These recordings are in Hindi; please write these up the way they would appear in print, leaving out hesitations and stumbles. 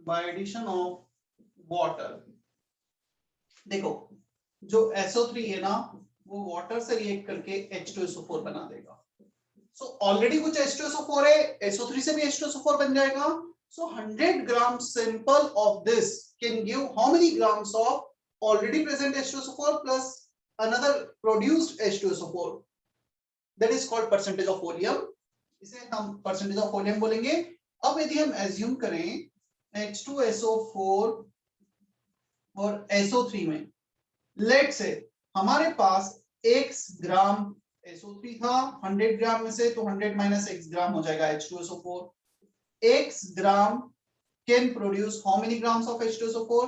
by addition of water. देखो जो SO3 है ना वो वाटर से रिएक्ट करके H2SO4 बना देगा. So already कुछ H2SO4 है, SO3 से भी H2SO4 बन जाएगा. So 100 gram sample of this can give how many grams of already present H2SO4 plus another produced H2SO4. That is called percentage of oleum. इसे हम percentage of oleum बोलेंगे. अब यदि हम assume करें H2SO4 और SO3 में लेट से हमारे पास x ग्राम SO3 था 100 ग्राम में से, तो 100 माइनस x ग्राम हो जाएगा H2SO4. x gram can produce how many grams of H2SO4?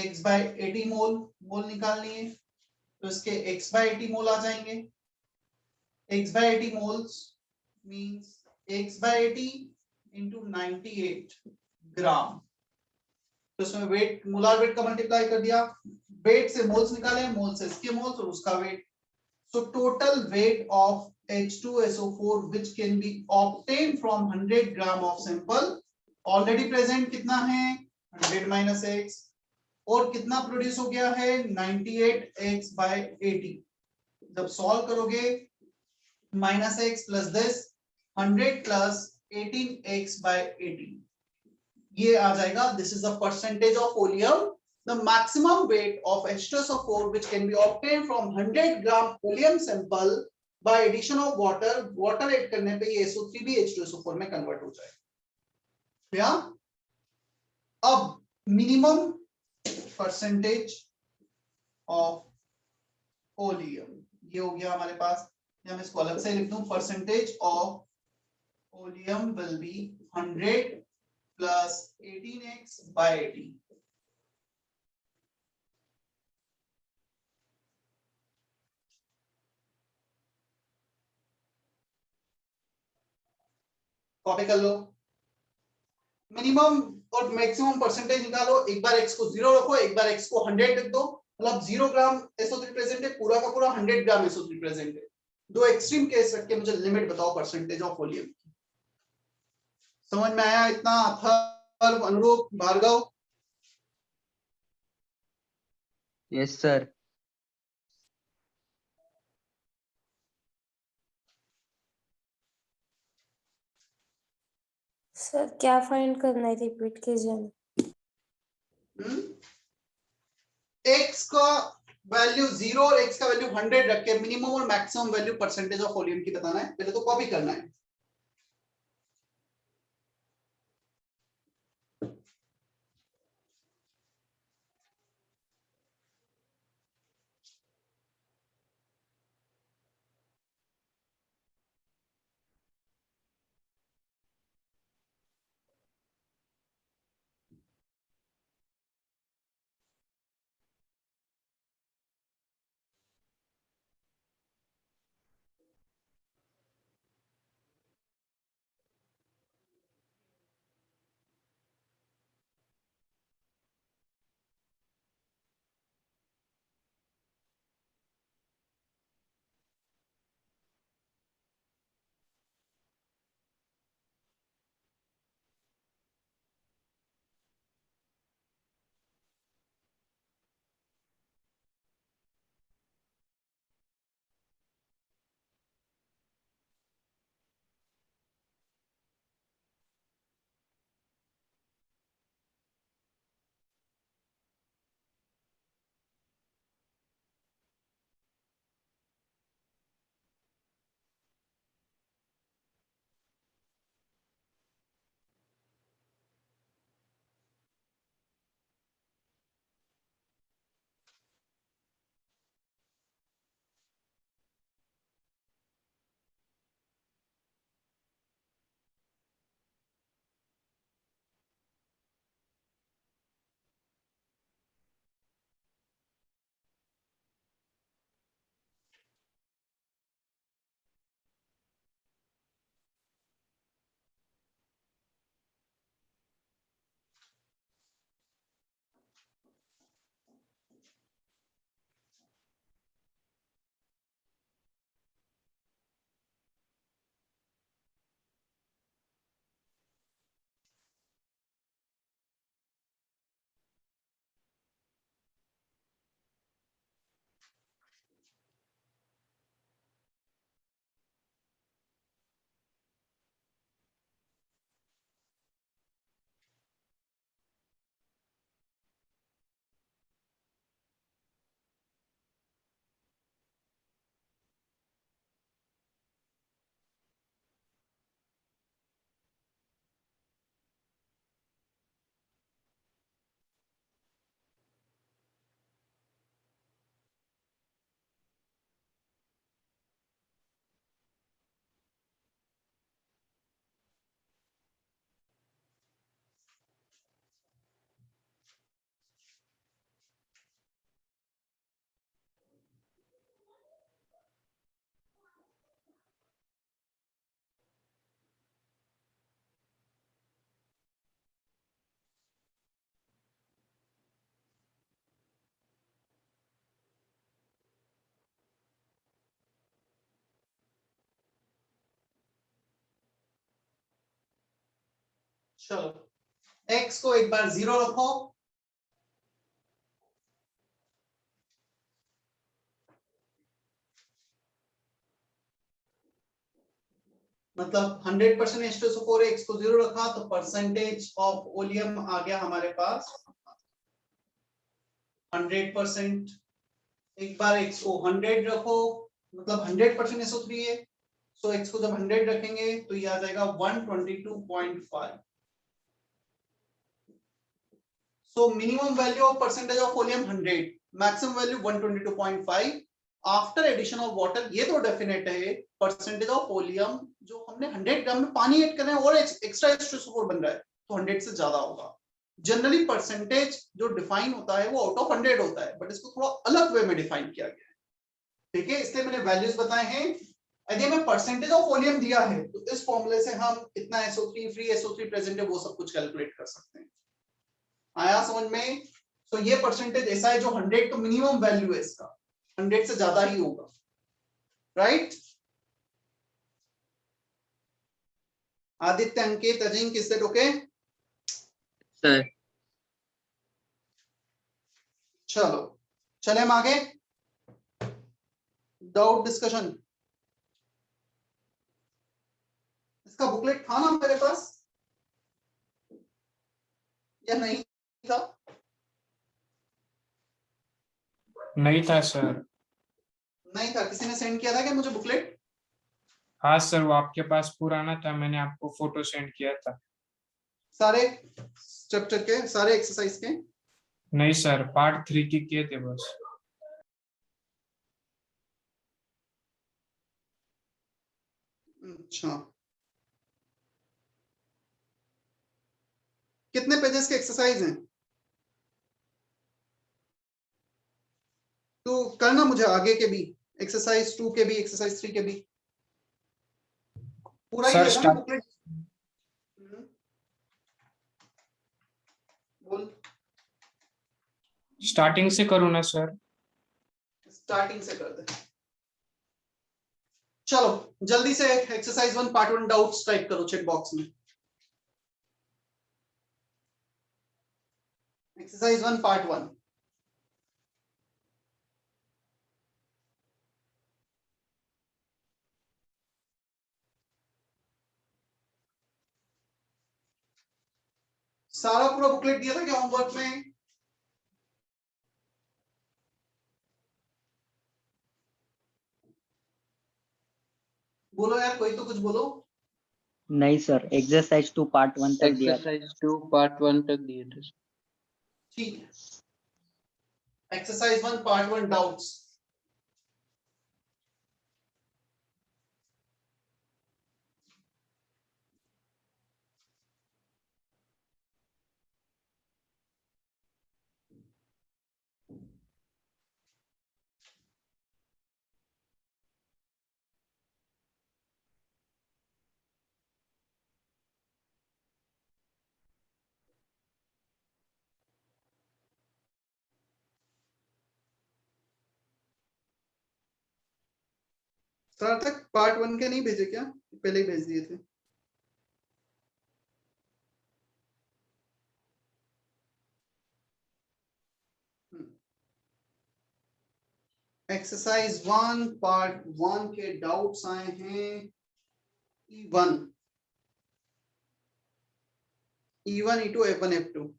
x by 80 मोल. मोल निकालनी है तो इसके x by 80 मोल आ जाएंगे. x by 80 moles means x by 80 into 98 ग्राम. तो इसमें वेट मोलार वेट का मल्टीप्लाई कर दिया, वेट से मोल्स निकाले, मोल से इसके मोल्स और उसका weight. So total weight of H2SO4 which can be obtained from 100 gram of sample already present कितना है 100 minus x और कितना प्रोड्यूस हो गया है 98x by 80. जब सॉल्व करोगे minus x plus this 100 plus 18x by 80 ये आ जाएगा. This is the percentage of oleum. The maximum weight of H2SO4 which can be obtained from 100 gram oleum sample by addition of water. Water add करने पे ये SO3 भी H2SO4 में कन्वर्ट हो जाएगा. या अब मिनिमम परसेंटेज ऑफ oleum ये हो गया हमारे पास. हम इसको अलग से लिख दूं. Percentage of oleum will be 100 plus 18x by 80. Copy कर लो. मिनिमम और मैक्सिमम परसेंटेज निकालो. एक बार x को 0 रखो, एक बार x को 100 लिख दो. मतलब 0 ग्राम SO3 प्रेजेंट है, पूरा का पूरा 100 ग्राम SO3 प्रेजेंट है. दो एक्सट्रीम केस रख के मुझे लिमिट बताओ परसेंटेज ऑफ वॉल्यूम. समझ में आया इतना? Atharv, Anurup, Bhargav? Yes sir. Sir क्या फाइंड करना है, रिपीट कीजिए. x का वैल्यू 0 और x का वैल्यू 100 रख के मिनिमम और maximum value percentage of volume की बताना है. पहले तो कॉपी करना है. चलो x को एक बार 0 रखो, मतलब 100% H2SO4 है, x को 0 रखा तो परसेंटेज ऑफ ओलियम आ गया हमारे पास 100%। एक बार x को 100 रखो, मतलब 100% SO3 है, सो x को जब 100 रखेंगे तो ये आ जाएगा 122.5। So minimum value of percentage of volume 100, maximum value 122.5 after addition of water. ये तो डेफिनेट है, परसेंटेज ऑफ वॉल्यूम जो हमने 100 ग्राम में पानी ऐड कर रहे हैं और एक्स्ट्रा H2SO4 बन रहा है तो 100 से ज्यादा होगा। जनरली परसेंटेज जो डिफाइन होता है वो आउट ऑफ 100 होता है, बट इसको थोड़ा अलग वे में डिफाइन किया गया है, ठीक है, इसलिए मैंने वैल्यूज बताए हैं। यदि हमें परसेंटेज ऑफ वॉल्यूम दिया है तो इस फॉर्मूले से हम कितना SO3 फ्री SO3 प्रेजेंट है वो सब कुछ कैलकुलेट कर सकते हैं। आया समझ में? तो ये परसेंटेज ऐसा है जो 100 तो मिनिमम वैल्यू है इसका, 100 से ज्यादा ही होगा, right? Aditya, Ankit, Ajinkya, is that okay? Sir चलो चले हम आगे, डाउट डिस्कशन। इसका बुकलेट था ना मेरे पास या नहीं था? नहीं था सर। नहीं था, किसी ने सेंड किया था क्या मुझे बुकलेट? हाँ सर, वो आपके पास पुराना था, मैंने आपको फोटो सेंड किया था। सारे स्ट्रक्चर के, सारे एक्सरसाइज के? नहीं सर, पार्ट 3 की किए थे बस। अच्छा, कितने पेजेस के एक्सरसाइज हैं? तो करना मुझे आगे के भी, एक्सरसाइज 2 के भी, एक्सरसाइज 3 के भी, पूरा ही सर देगा ना बुकलेट? बोल। स्टार्टिंग से करूँ ना सर? स्टार्टिंग से कर दे। चलो जल्दी से एक्सरसाइज 1 पार्ट 1 डाउट्स टाइप करो चैट बॉक्स में। Exercise 1 part 1। सारा पूरा बुकलेट दिया था क्या होमवर्क में? बोलो यार, कोई तो कुछ बोलो। नहीं सर, एक्सरसाइज 2 पार्ट 1 तक दिया था। एक्सरसाइज 2 पार्ट 1 तक दिए थे। ठीक है, एक्सरसाइज 1 पार्ट 1 डाउट्स। सर तक पार्ट 1 के नहीं भेजे क्या? पहले ही भेज दिए थे। एक्सरसाइज 1 पार्ट 1 के डाउट्स आए हैं। E1, E1, E2, F1, F2।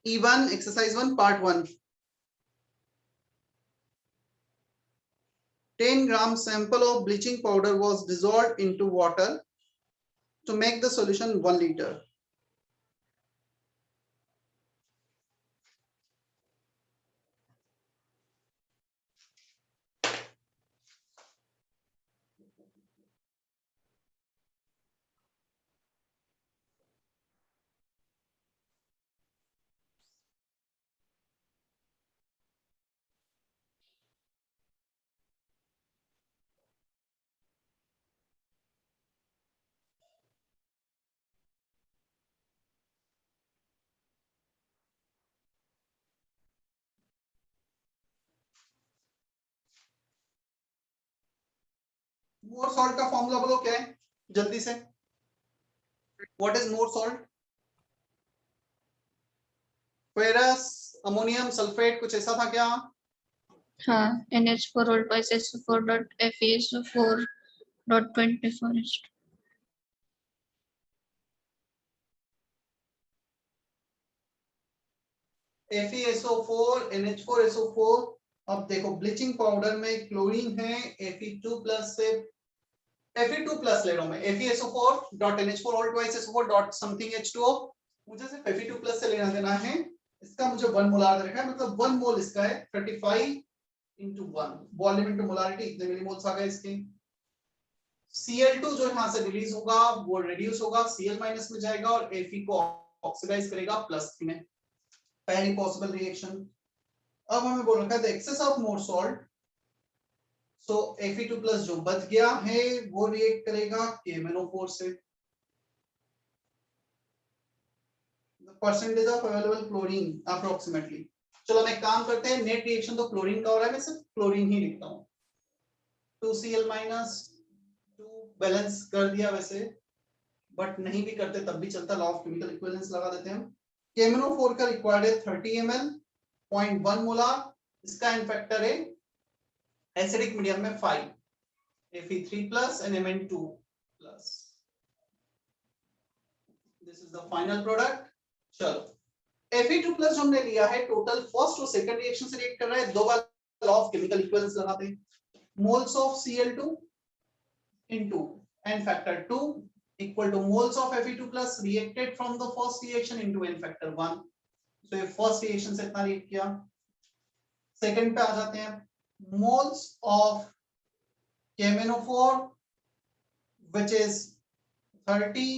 E1 exercise 1 part 1, 10 gram sample of bleaching powder was dissolved into water to make the solution 1 liter. More salt का फॉर्मूला बोलो क्या है जल्दी से, what is more salt? Ferrous ammonium sulphate कुछ ऐसा था क्या? हाँ, NH4 whole twice SO4 dot FeSO4 dot 24 is FeSO4 NH4SO4। अब देखो ब्लीचिंग पाउडर में क्लोरीन है, Fe2 प्लस से Fe2 प्लस ले रहा हूं मैं, FeSO4 dot NH4 all twice SO4 dot something H2O, मुझे सिर्फ Fe2 प्लस से लेना देना है। इसका मुझे 1 मोलार रखा है, मतलब 1 मोल इसका है 35 into 1 वॉल्यूम इनटू मोलारिटी, इतने मिलीमोल्स आ गए इसके। Cl2 जो यहां से रिलीज होगा वो रिड्यूस होगा, Cl माइनस में जाएगा और Fe को ऑक्सीडाइज करेगा +3 में, पहली पॉसिबल रिएक्शन। अब हमें बोल रखा है the excess of more salt, so Fe2 plus जो बच गया है वो रिएक्ट करेगा KMnO4 से। Percentage of available chlorine approximately, चलो हम एक काम करते हैं, नेट रिएक्शन तो क्लोरीन का हो रहा है, मैं सिर्फ क्लोरीन ही लिखता हूं। 2Cl माइनस 2 बैलेंस कर दिया वैसे, बट नहीं भी करते तब भी चलता, लॉ ऑफ केमिकल इक्विवेलेंस लगा देते हैं हम। KMnO4 का रिक्वायर्ड है 30 ml 0.1 मोलार, इसका इन फैक्टर है एसिडिक मीडियम में 5 Fe3 plus and Mn2 plus, this is the final product। चलो Fe2 plus जो हमने लिया है टोटल फर्स्ट और सेकंड रिएक्शन से रिएक्ट कर रहा है, दो बार लॉ ऑफ केमिकल इक्विवेलेंस लगाते हैं, moles of Cl2 into n factor 2 equal to moles of Fe2 plus reacted from the first reaction into n factor 1। so ये फर्स्ट रिएक्शन से इतना रिएक्ट किया। सेकंड पे आ जाते हैं, moles of KMnO4 which is 30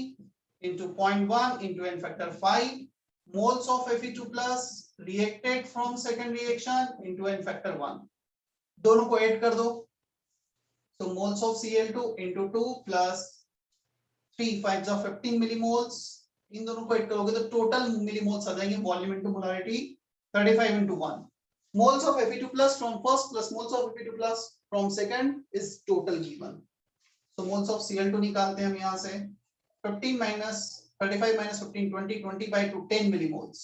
into 0.1 into n factor 5 moles of Fe2 plus reacted from second reaction into n factor 1, दोनों को ऐड कर दो, so moles of Cl2 into 2 plus 3 5s of 15 millimoles, इन दोनों को ऐड करोगे तो टोटल मिलीमोल्स आ जाएंगे, volume into molarity 35 into 1, moles of Fe2 plus from first plus moles of Fe2 plus from second is total given। so moles of Cl2 निकालते हैं हम यहां से, 15 minus 35 minus 15 20 20 by 2 10 millimoles,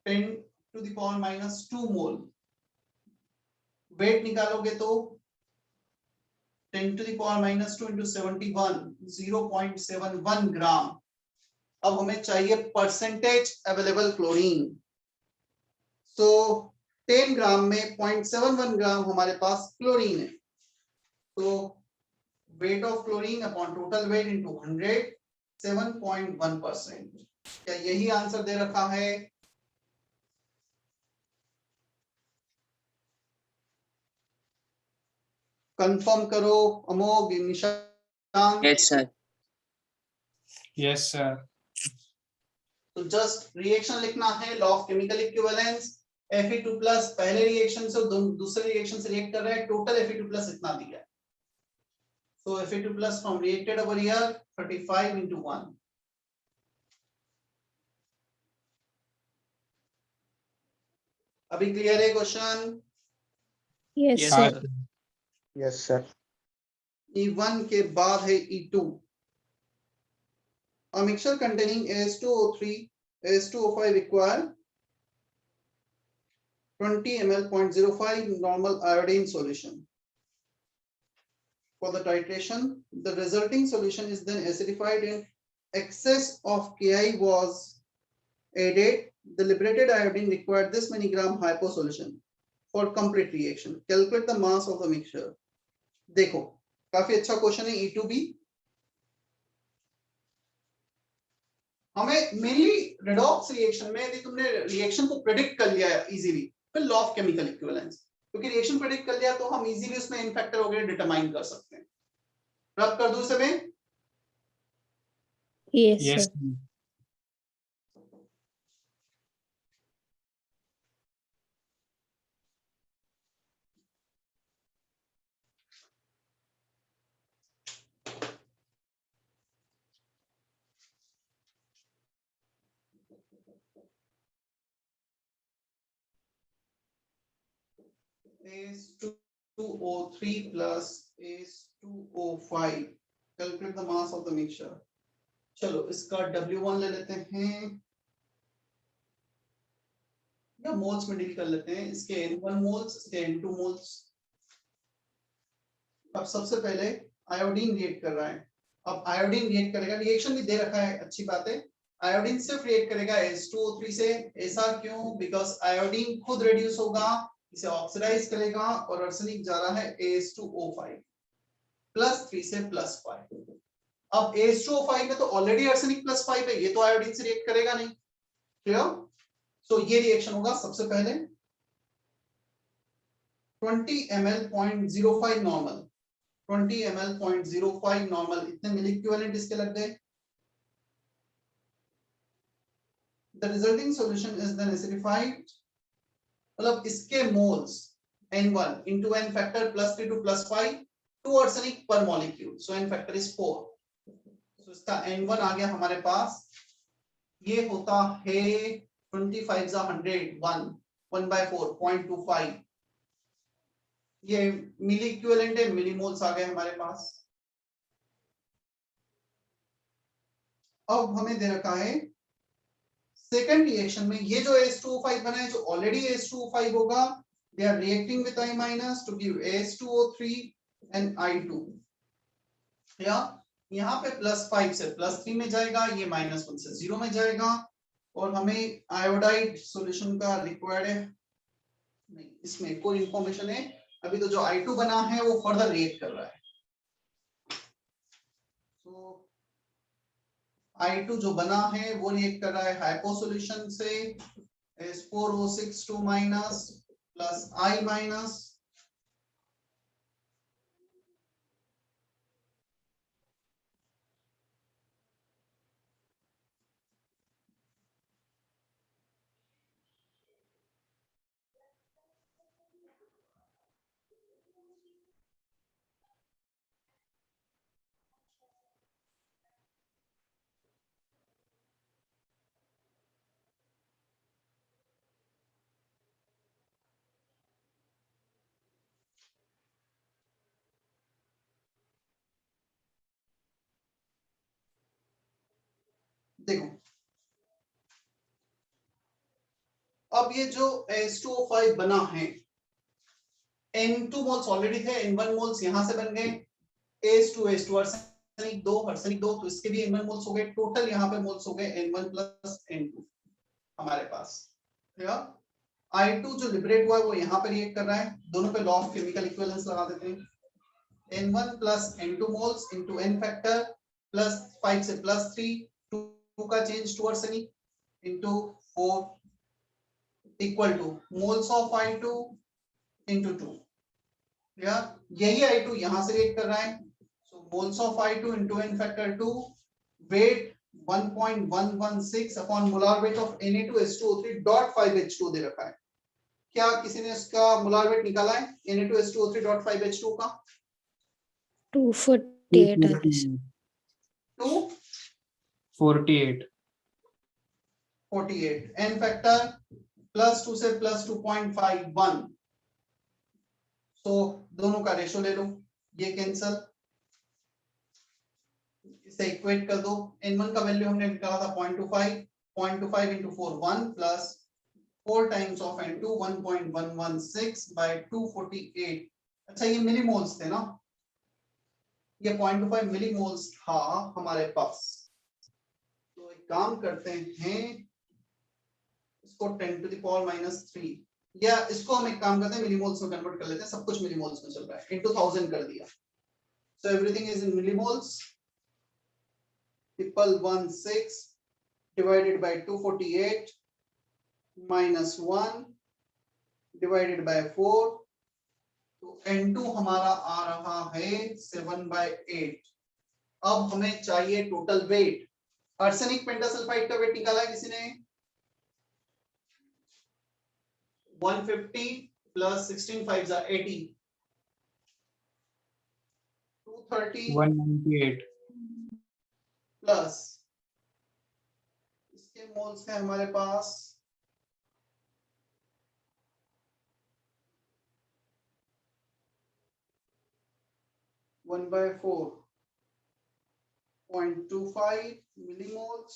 10 to the power minus 2 mole, wait निकालोगे तो 10 to the power minus 2 into 71 0.71 ग्राम। अब हमें चाहिए परसेंटेज अवेलेबल क्लोरीन, सो 10 ग्राम में 0.71 ग्राम हमारे पास क्लोरीन है, तो weight of chlorine upon total weight into 100 7.1%। क्या यही आंसर दे रखा है? कंफर्म करो Amogh Nishant. Yes, sir. Yes, sir. तो जस्ट रिएक्शन लिखना है, law of chemical equivalence, Fe2 plus पहले रिएक्शन से दूसरे रिएक्शन से रिएक्ट कर रहा है, टोटल Fe2 प्लस इतना दिया है, so Fe2 plus from reacted over here 35 into 1। अभी क्लियर है question? Yes, Yes, sir. sir. Yes, sir. E1 के बाद है E2, a mixture containing AS2O3 AS2O5 require 20 ml 0.05 normal iodine solution for the titration, the resulting solution is then acidified and excess of Ki was added, the liberated iodine required this many gram hypo solution for complete reaction, calculate the mass of the mixture। देखो काफी अच्छा क्वेश्चन है E2 भी, हमें मेनली रेडॉक्स रिएक्शन में यदि तुमने रिएक्शन को प्रेडिक्ट कर लिया है इजीली, फिर लॉ ऑफ केमिकल इक्विवेलेंस, क्योंकि रिएक्शन प्रेडिक्ट कर लिया तो हम इजीली उसमें इन फैक्टर वगैरह डिटरमाइन कर सकते हैं। रब कर दूं समय? Yes, Yes, sir. sir. is to 2O3 plus As2O5. Calculate the mass of the mixture. चलो इसका W1 ले लेते हैं या मोल्स में डील कर लेते हैं। इसके N1 मोल्स, इसके N2 मोल्स। अब सबसे पहले आयोडीन रिएक्ट कर रहा है। अब आयोडीन रिएक्ट करेगा, रिएक्शन भी दे रखा है, अच्छी बात है। आयोडीन सिर्फ रिएक्ट करेगा H2O3 से। ऐसा क्यों? बिकॉज आयोडीन खुद रिड्यूस होगा, इसे ऑक्सीडाइज करेगा और आर्सेनिक जा रहा है H2O5 +3 से +5। अब H2O5 में तो ऑलरेडी आर्सेनिक +5 है, ये तो आयोडीन से रिएक्ट करेगा नहीं। क्लियर? तो ये रिएक्शन होगा सबसे पहले 20 ml 0.05 नॉर्मल, 20 ml 0.05 नॉर्मल, इतने मिली इक्विवेलेंट इसके लग गए। The resulting solution is then acidified, मतलब इसके moles N1 into N factor +3 to +5 2 arsenic per molecule, so N factor is 4। so इसका N1 आ गया हमारे पास, ये होता है 25 100 1/4 0.25। ये मिली इक्विवेलेंट है, मिली मोल्स आ गए हमारे पास। अब हमें दे रखा है सेकेंड रिएक्शन में ये जो H2O5 बना है, जो ऑलरेडी H2O5 होगा, they are reacting with I- to give H2O3 and I2। या यहाँ पे +5 से +3 में जाएगा, ये -1 से 0 में जाएगा, और हमें आयोडाइड सॉल्यूशन का रिक्वायर्ड है नहीं, इसमें कोई इंफॉर्मेशन है अभी तो जो I2 बना है वो फर्दर रिएक्ट कर रहा है। तो I2 जो बना है वो रिएक्ट कर रहा है हाइपो सॉल्यूशन से H4O6 प्लस I-। देखो अब ये जो H2O5 बना है, N2 मोल्स ऑलरेडी थे, N1 मोल्स यहां से बन गए, H2 आर्सेनिक 2 तो इसके भी N1 मोल्स हो गए। टोटल यहाँ पे मोल्स हो गए N1 + N2 हमारे पास। I2 जो लिबरेट हुआ है वो यहाँ पे रिएक्ट कर रहा है, दोनों पे लॉ ऑफ केमिकल इक्विवेलेंस लगा देते हैं। N1 + N2 moles into N factor +5 से +3 2 का change to arsenic into 4 equal to moles of I2 into 2। यही I2 यहां से रिएक्ट कर रहा है, so moles of I2 into N factor 2, weight 1.116 upon molar weight of Na2H2O3.5H2 दे रखा है। क्या किसी ने इसका मोलार वेट निकाला है Na2H2O3.5H2 का? 248 आते सर। 48 N फैक्टर +2 से +2.51, तो दोनों का रेशो ले लो, ये कैंसल, इसे इक्वेट कर दो। N1 का वैल्यू हमने निकाला था 0.25 into 4 1 plus 4 times of N2 1.116 by 248। अच्छा ये मिली मोल्स थे ना, ये 0.25 मिली मोल्स था हमारे पास। तो एक काम करते हैं, इसको 10⁻³ या इसको हम एक काम करते हैं मिलीमोल्स में कन्वर्ट कर लेते हैं, सब कुछ मिलीमोल्स में चल रहा है, into 1000 कर दिया। So everything is in millimoles, 116 divided by 248 minus 1 divided by 4, तो N2 हमारा आ रहा है 7/8। अब हमें चाहिए टोटल वेट। आर्सेनिक पेंटासल्फाइड का वेट निकाला है किसी ने? 150 plus 16 5s are 80, 230 198 प्लस इसके मोल्स है हमारे पास 1/4.25 millimoles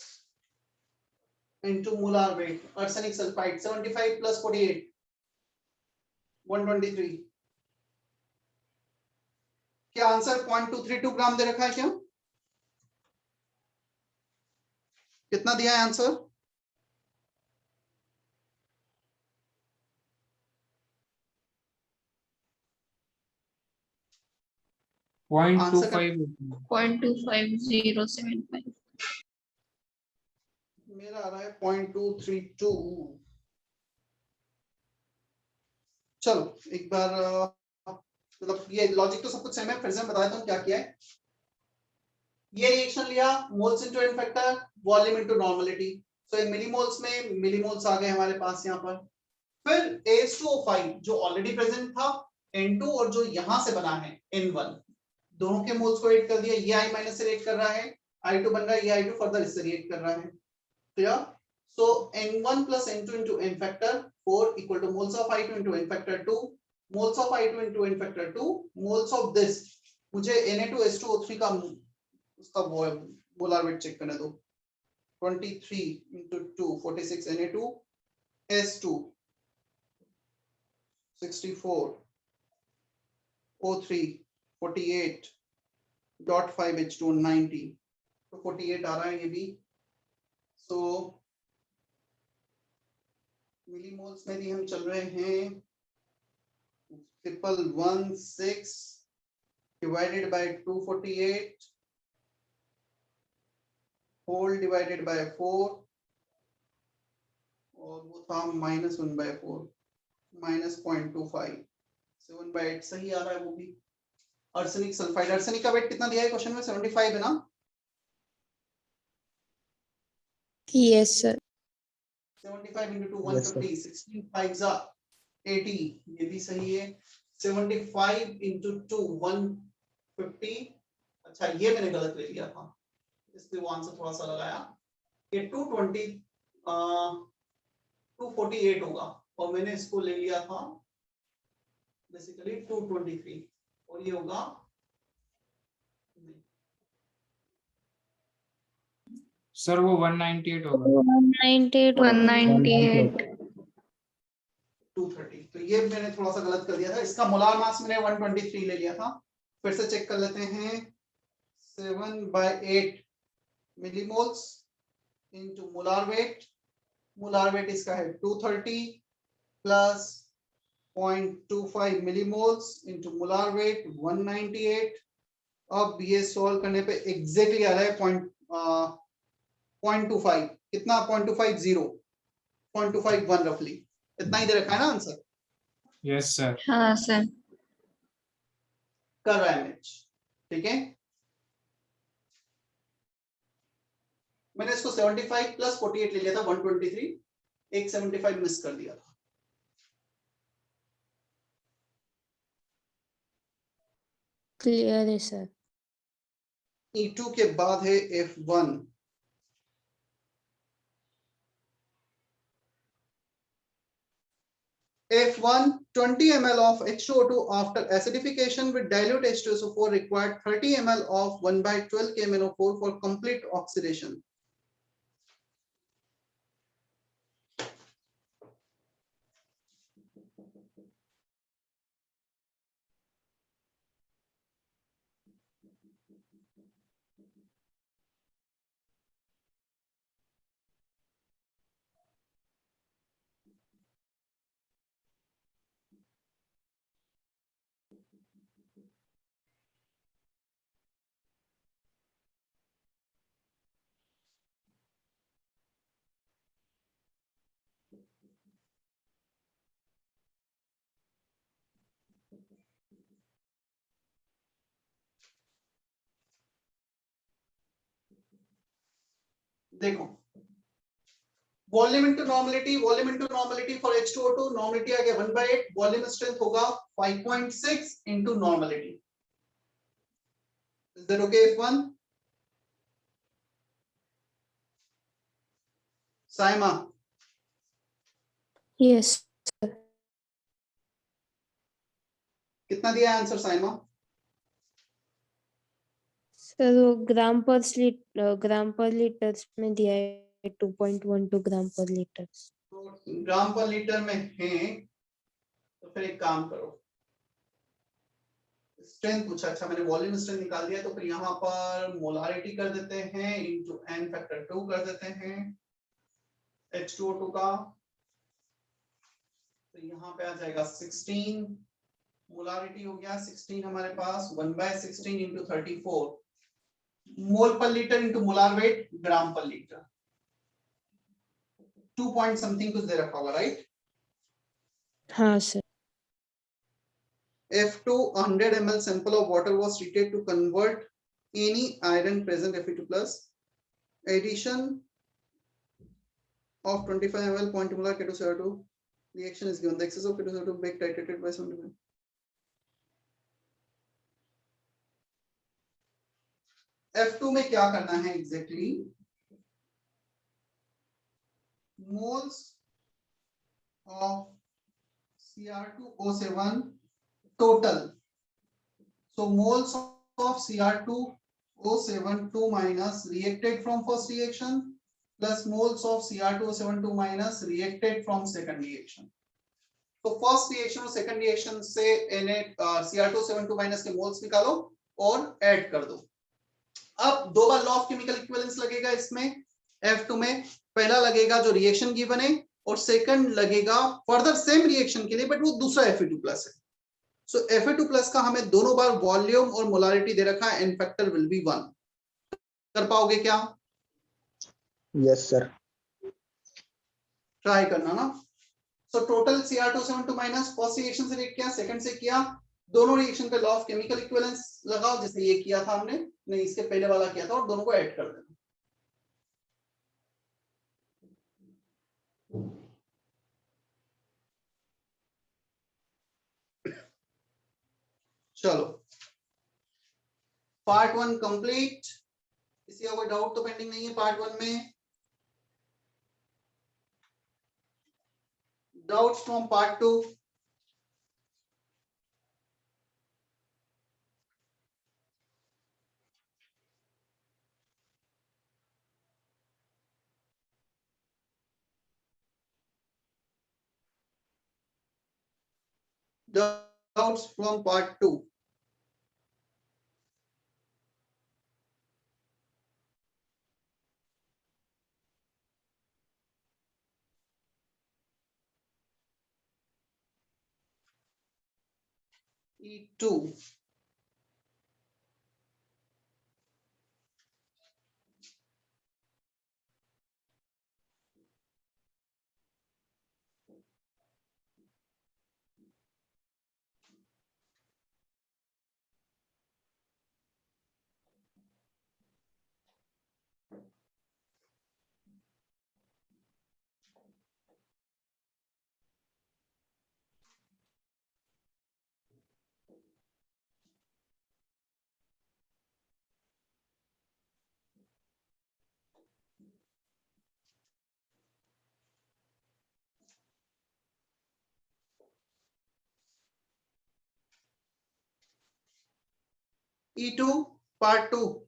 into molar weight. Arsenic sulfide 75 plus 48 123. क्या आंसर 0.232 ग्राम दे रखा है क्या? कितना दिया है आंसर? आंसर का 0.25075. मेरा आ रहा है 0.232. चलो एक बार मतलब ये लॉजिक तो सब कुछ सेम है, फिर से मैं बता देता हूँ क्या किया है. ये रिएक्शन लिया, moles into N factor, volume into normality. So in millimoles में मिलीमोल्स आ गए हमारे पास यहाँ पर. फिर H2O5 जो ऑलरेडी प्रेजेंट था, N2 और जो यहां से बना है N1, दोनों के मोल्स को ऐड कर दिया. ये I माइनस से रिएक्ट कर रहा है, I2 बन रहा है, ये I2 फर्दर इससे रिएक्ट कर रहा है. Clear? So N1 plus N2 into N factor 4 equal to moles of I2 into N factor 2, moles of I2 into N factor 2, moles of this. मुझे Na2H2O3 का उसका मोलर वेट चेक करने दो. 23 into 2 46 Na2 S2 64 O3 48.5 H2 90. तो 48 आ रहा है ये भी. सो मिलीमोल्स में भी हम चल रहे हैं 1116 divided by 248 whole divided by 4 और वो था -1/4 -0.25 7/8 सही आ रहा है वो भी. आर्सेनिक सल्फाइड, आर्सेनिक का वेट कितना दिया है क्वेश्चन में? 75 है ना? Yes, sir. 75 into 2 Yes, sir. 150 16 5s are 80. ये भी सही है. 75 into 2 150. अच्छा ये मैंने गलत ले लिया था, इसलिए वो आंसर थोड़ा सा लगाया. ये 220 248 होगा और मैंने इसको ले लिया था बेसिकली 223 और ये होगा सर वो 198 होगा. 198. 198. 230. तो ये मैंने थोड़ा सा गलत कर दिया था. इसका मोलार मास मैंने 123 ले लिया था. फिर से चेक कर लेते हैं. 7/8 millimoles into molar weight. Molar weight इसका है 230 plus 0.25 millimoles into molar weight 198. अब ये सॉल्व करने पे एग्जैक्टली आ रहा है 0.25. कितना? 0.250 0.251 रफली. इतना ही दे रखा है ना आंसर? Yes sir. हाँ सर. कर रहा है मैच. ठीक है, मैंने इसको 75 प्लस 48 ले लिया था 123. एक 75 मिस कर दिया था. Clear है sir. E2 के बाद है F1. F1 20 ml of H2O2 after acidification with dilute H2SO4 required 30 ml of 1/12 KMnO4 for complete oxidation. देखो volume into normality, volume into normality for H2O2. Normality आ गया 1/8. वॉल्यूम स्ट्रेंथ होगा 5.6 into normality. Is that okay F1? Saima Yes. कितना दिया है आंसर? साइमा सर वो ग्राम पर लीटर में दिया है 2.12 ग्राम पर लीटर। तो ग्राम पर लीटर में है, तो फिर एक काम करो, स्ट्रेंथ पूछा, अच्छा मैंने वॉल्यूम स्ट्रेंथ निकाल दिया, तो फिर यहाँ पर मोलारिटी कर देते हैं इनटू n फैक्टर 2 कर देते हैं H2O2 का, तो यहाँ पे आ जाएगा 16 मोलारिटी हो गया 16 हमारे पास 1/16 इंटू 34 मोल पर लीटर इंटू मोलार वेट ग्राम पर लीटर, 2 पॉइंट समथिंग कुछ दे रखा होगा, राइट। हाँ sir. F2 100 ml sample of water was treated to convert any iron present Fe2 plus, addition of 25 ml 0.2 molar K2CO2, reaction is given, the excess of K2CO2 being titrated by 75. F2 में क्या करना है exactly, moles of Cr2O7 total, so moles of Cr2O7 2 minus reacted from first reaction plus moles of Cr2O7 2 minus reacted from second reaction, तो फर्स्ट रिएक्शन और सेकंड रिएक्शन से Cr2O7 2 माइनस के मोल्स निकालो और ऐड कर दो। अब दो बार लॉ ऑफ केमिकल इक्विवेलेंस लगेगा इसमें F2 में, पहला लगेगा जो रिएक्शन गिवन है और सेकंड लगेगा फर्दर सेम रिएक्शन के लिए बट वो दूसरा Fe2+ है। सो Fe2+ का हमें दोनों बार वॉल्यूम और मोलारिटी दे रखा है, n फैक्टर विल बी 1। कर पाओगे क्या? Yes sir. ट्राई करना ना। So total Cr2O7 minus first reaction से किया, सेकंड से किया, दोनों रिएक्शन पे लॉ ऑफ केमिकल इक्विवेलेंस लगाओ, जैसे ये किया था हमने, नहीं इसके पहले वाला किया था, और दोनों को ऐड कर देना। चलो पार्ट 1 कंप्लीट, किसी का कोई डाउट तो पेंडिंग नहीं है पार्ट 1 में? Doubts from part 2? Doubts from part 2? E2. E2 part 2.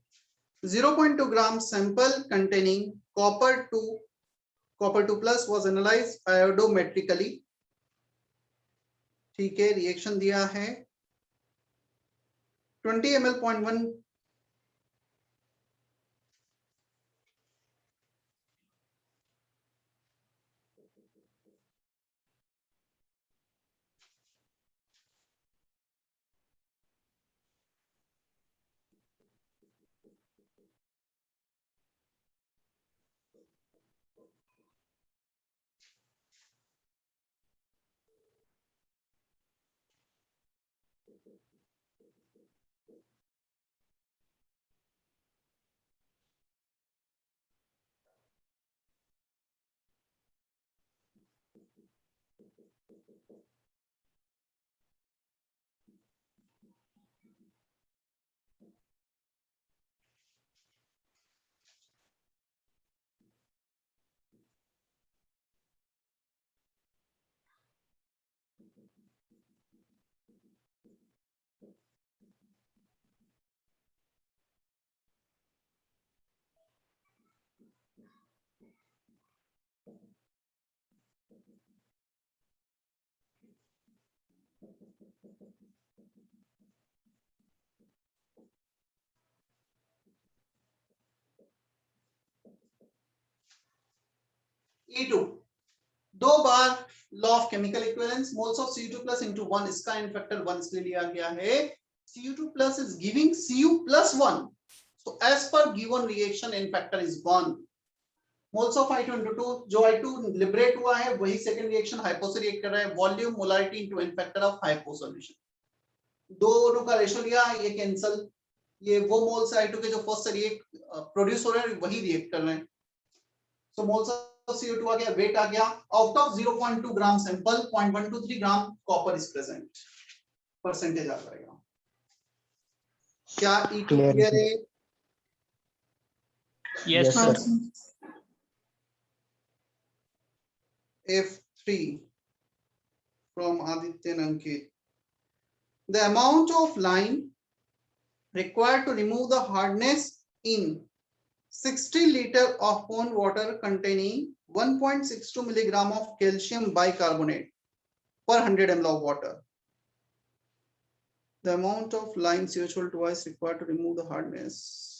0.2 gram sample containing copper 2 plus was analyzed iodometrically. ठीक है, रिएक्शन दिया है 20 ml 0.1 E2 दो बार law of chemical equivalence, moles of Cu2 plus into 1, इसका इन फैक्टर 1 इसलिए लिया गया है Cu2 plus is giving Cu plus 1, so as per given reaction in factor is 1. Moles of I2 into 2, जो I2 लिबरेट हुआ है वही सेकंड रिएक्शन हाइपो से रिएक्ट कर रहा है, volume molarity into in factor of hypo solution, दोनों का रेशियो लिया, ये कैंसिल, ये वो मोल्स I2 के जो फर्स्ट से रिएक्ट प्रोड्यूस हो रहे हैं वही रिएक्ट कर रहे हैं, सो मोल्स ऑफ CO2 आ गया, वेट आ गया, out of 0.2 gram sample 0.123 gram copper is present, percentage आ जाएगा। क्या E2 Clear, क्लियर sir. है? Yes, Yes, हाँ sir. sir. F3 from Aditya and Ankit. The amount of lime required to remove the hardness in 60 liter of pond water containing 1.62 milligram of calcium bicarbonate per 100 ml of water. The amount of lime CH2 twice required to remove the hardness.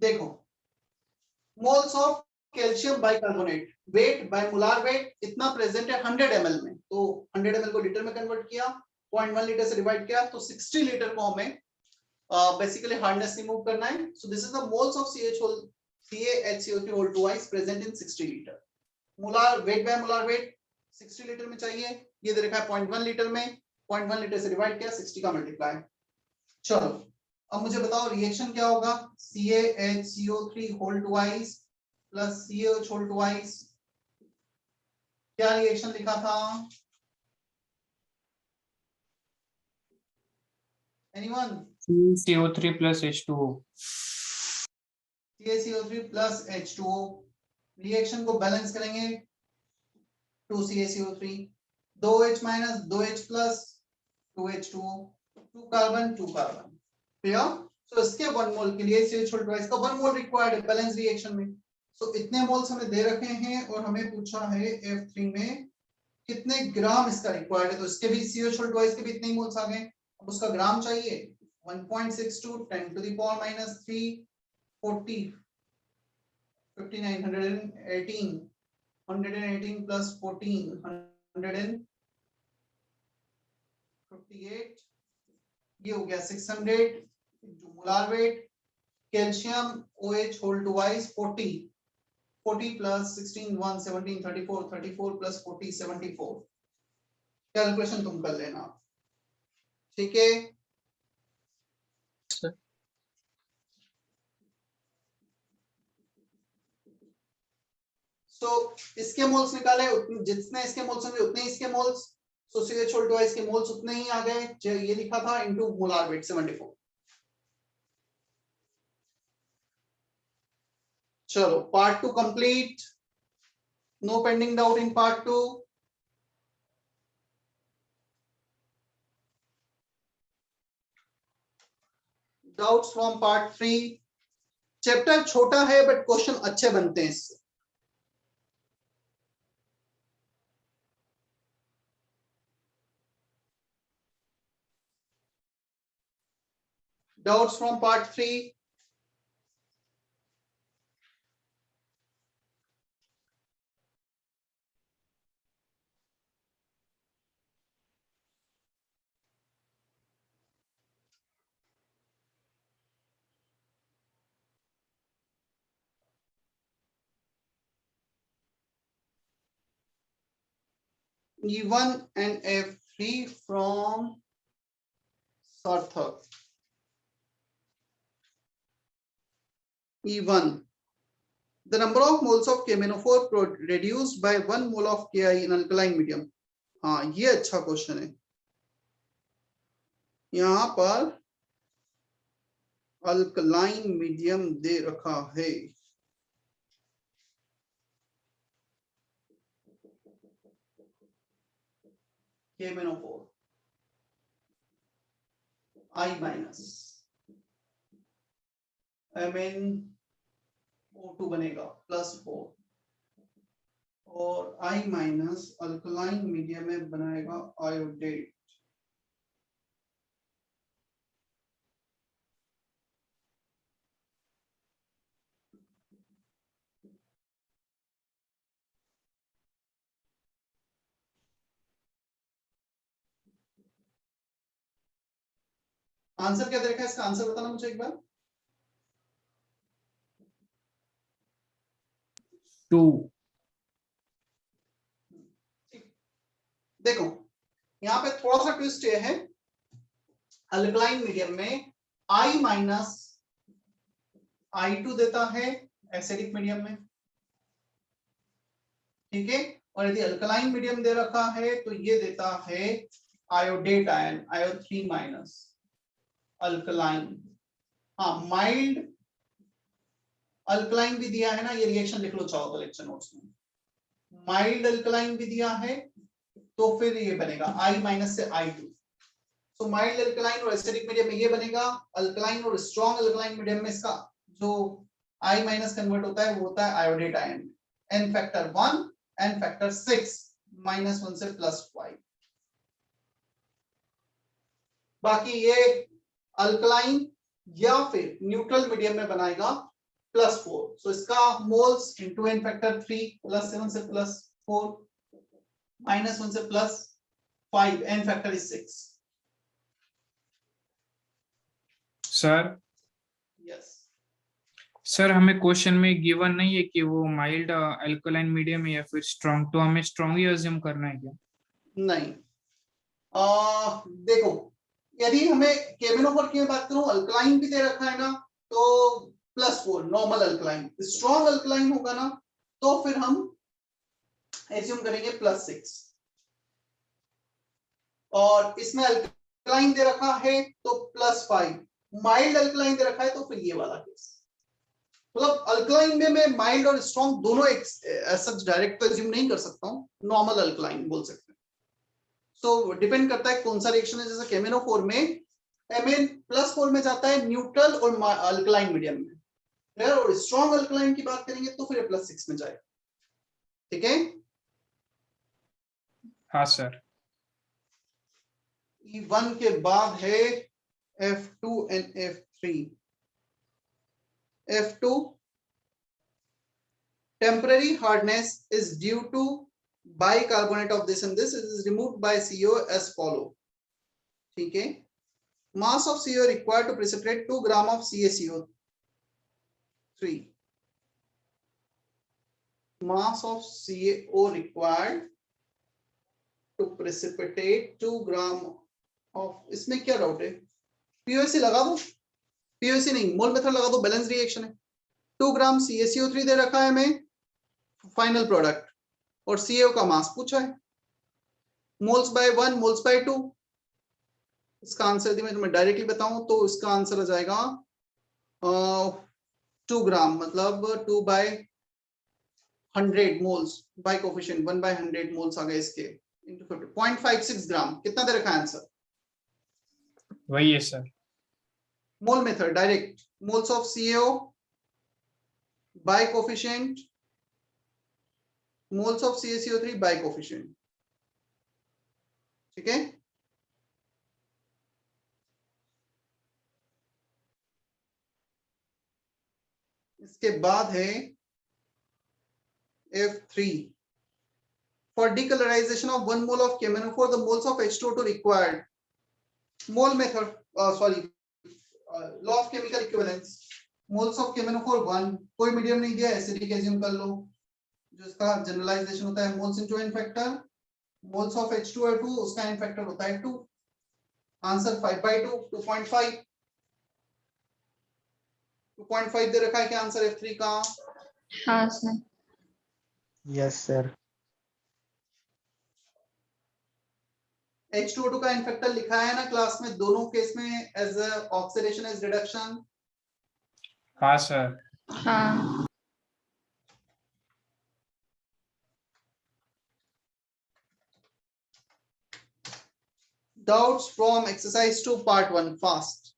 देखो, moles of calcium bicarbonate, weight by molar weight इतना प्रेजेंट है 100 ml में, तो 100 ml को लीटर में कन्वर्ट किया, 0.1 लीटर से डिवाइड किया, तो 60 लीटर को हमें बेसिकली हार्डनेस रिमूव करना है, so this is the moles of CaHCO3 whole twice present in 60 litre. Molar weight by molar weight 60 litre में चाहिए, ये दे रखा है 0.1 लीटर में, 0.1 लीटर से डिवाइड किया, 60 का मल्टीप्लाई। चलो अब मुझे बताओ रिएक्शन क्या होगा, CaHCO3 whole twice plus CaOH whole twice, क्या रिएक्शन लिखा था? Anyone? CO3 plus H2O. CaCO3 plus H2O, reaction को बैलेंस करेंगे, 2CaCO3, 2H minus 2H plus 2H2O, 2 carbon 2 carbon, clear? So इसके 1 मोल के लिए CH twice का 1 मोल रिक्वायर्ड है बैलेंस रिएक्शन में, सो इतने मोल्स हमें दे रखे हैं और हमें पूछा है F3 में कितने ग्राम इसका रिक्वायर्ड है, तो इसके भी CH twice के भी इतने ही मोल्स आ गए, अब उसका ग्राम चाहिए 1.62 10 to the power minus 3 40 5918 118 plus 14 158, ये हो गया 600 into molar weight, calcium OH whole twice 40 plus 16 1 17 34 plus 40 74, calculation तुम कर लेना, ठीक है? Sir. सो इसके मोल्स निकाले, जितने इसके मोल्स होंगे उतने ही इसके मोल्स, सो CH whole twice के मोल्स उतने ही आ गए, जो ये लिखा था इनटू मोलार वेट 74। चलो part 2 complete, no pending doubt in part 2। Doubts from part 3, chapter छोटा है बट क्वेश्चन अच्छे बनते हैं इससे। डाउट्स from part 3, E1 and F3 from Sarthak. E1. The number of moles of KMnO4 reduced by 1 mole of Ki in alkaline medium. हाँ, ये अच्छा क्वेश्चन है. यहाँ पर अल्कलाइन मीडियम दे रखा है. KMnO4 I माइनस MnO2 बनेगा +4 और I माइनस अल्कलाइन मीडियम में बनाएगा आयोडेट. आंसर क्या दे रखा है? इसका आंसर बताना मुझे एक बार. 2. देखो यहाँ पे थोड़ा सा ट्विस्ट ये है, अल्कलाइन मीडियम में I माइनस I2 देता है एसिडिक मीडियम में, ठीक है. और यदि अल्कलाइन मीडियम दे रखा है तो ये देता है iodate ion, IO3 minus alkaline. हाँ, माइल्ड अल्कलाइन भी दिया है ना, ये रिएक्शन लिख लो चाहो तो लेक्चर नोट्स में. माइल्ड अल्कलाइन भी दिया है तो फिर ये बनेगा I माइनस से I2. तो माइल्ड अल्कलाइन और एसिडिक मीडियम में ये बनेगा. अल्कलाइन और स्ट्रॉन्ग अल्कलाइन मीडियम में इसका जो I माइनस कन्वर्ट होता है वो होता है iodate ion. N factor 1 N factor 6 -1 से +5. बाकी ये अल्कलाइन या फिर न्यूट्रल मीडियम में बनाएगा +4. सो इसका मोल्स इंटू N फैक्टर 3 +7 से +4 -1 से +5 N factor is 6. Sir yes sir हमें क्वेश्चन में गिवन नहीं है कि वो माइल्ड अल्कलाइन मीडियम है या फिर स्ट्रॉन्ग, तो हमें स्ट्रॉन्ग ही अज्यूम करना है क्या? नहीं. देखो यदि हमें KMnO4 की बात करूं, अल्कलाइन भी दे रखा है ना, तो +4 नॉर्मल अल्कलाइन. स्ट्रॉन्ग अल्कलाइन होगा ना तो फिर हम एज्यूम करेंगे +6. और इसमें अल्कलाइन दे रखा है तो +5. माइल्ड अल्कलाइन दे रखा है तो फिर ये वाला केस. मतलब अल्कलाइन में मैं माइल्ड और स्ट्रॉन्ग दोनों एक सच डायरेक्ट तो एज्यूम नहीं कर सकता हूं, नॉर्मल अल्कलाइन बोल सकते हैं. सो डिपेंड करता है कौन सा रिएक्शन है. जैसे KMnO4 में Mn +4 में जाता है न्यूट्रल और अल्कलाइन मीडियम में. अगर और स्ट्रॉन्ग अल्कलाइन की बात करेंगे तो फिर +6 में जाएगा. ठीक है. हाँ सर. E1 के बाद है F2 and F3. F2 temporary hardness is due to bicarbonate of this and this is removed by CO as follow. ठीक है. Mass of CO required to precipitate 2 gram of CaCO3. Mass of CO required to precipitate 2 gram of, इसमें क्या डाउट है? POC लगा दो. POC नहीं, मोल मेथड लगा दो, बैलेंस रिएक्शन है. 2 ग्राम CaCO3 दे रखा है हमें फाइनल प्रोडक्ट और CO का मास पूछा है. Moles bye 1 moles bye 2. इसका आंसर यदि मैं तुम्हें डायरेक्टली बताऊं तो इसका आंसर आ जाएगा 2 ग्राम मतलब 2 by 100 moles by coefficient 1 by 100 moles आ गए इसके इनटू 0.56 ग्राम. कितना दे रखा है आंसर? वही है sir. Mole method direct. Moles of CO bye coefficient, moles of CaCO3 bye coefficient. ठीक है. इसके बाद है F3. For decolorization of 1 mole of KMnO4, the moles of H2O2 required. Mole method, law of chemical equivalence. Moles of KMnO4 1. कोई मीडियम नहीं दिया, एसिडिक एज्यूम कर लो. जो इसका जनरलाइजेशन होता है moles into N factor moles of H2O2 उसका n फैक्टर होता है 2। आंसर 5/2 2.5 2.5 दे रखा है क्या आंसर F3 का? हाँ सर। Yes, sir. H2O2 का n फैक्टर लिखा है ना क्लास में दोनों केस में एज ऑक्सीडेशन एज रिडक्शन। हाँ सर। हाँ। Doubts from exercise 2 part 1 fast.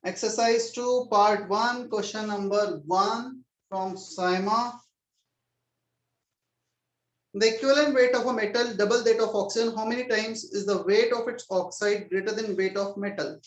Exercise 2 part 1 question number 1 from Saima. The equivalent weight of a metal double that of oxygen, how many times is the weight of its oxide greater than weight of metal?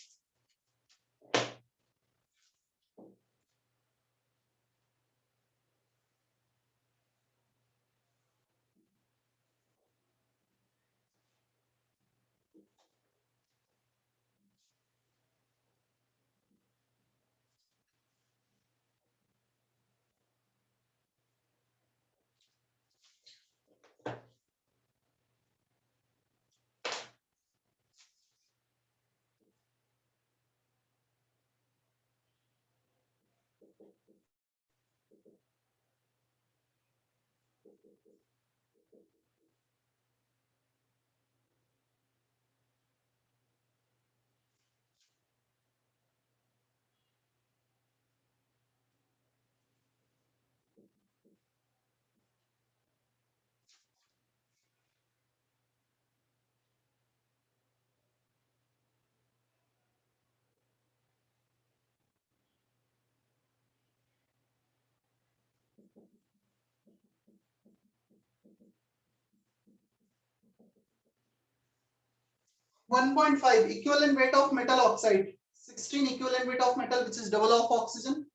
One point five equivalent weight of metal oxide, 16 equivalent weight of metal which is double of oxygen,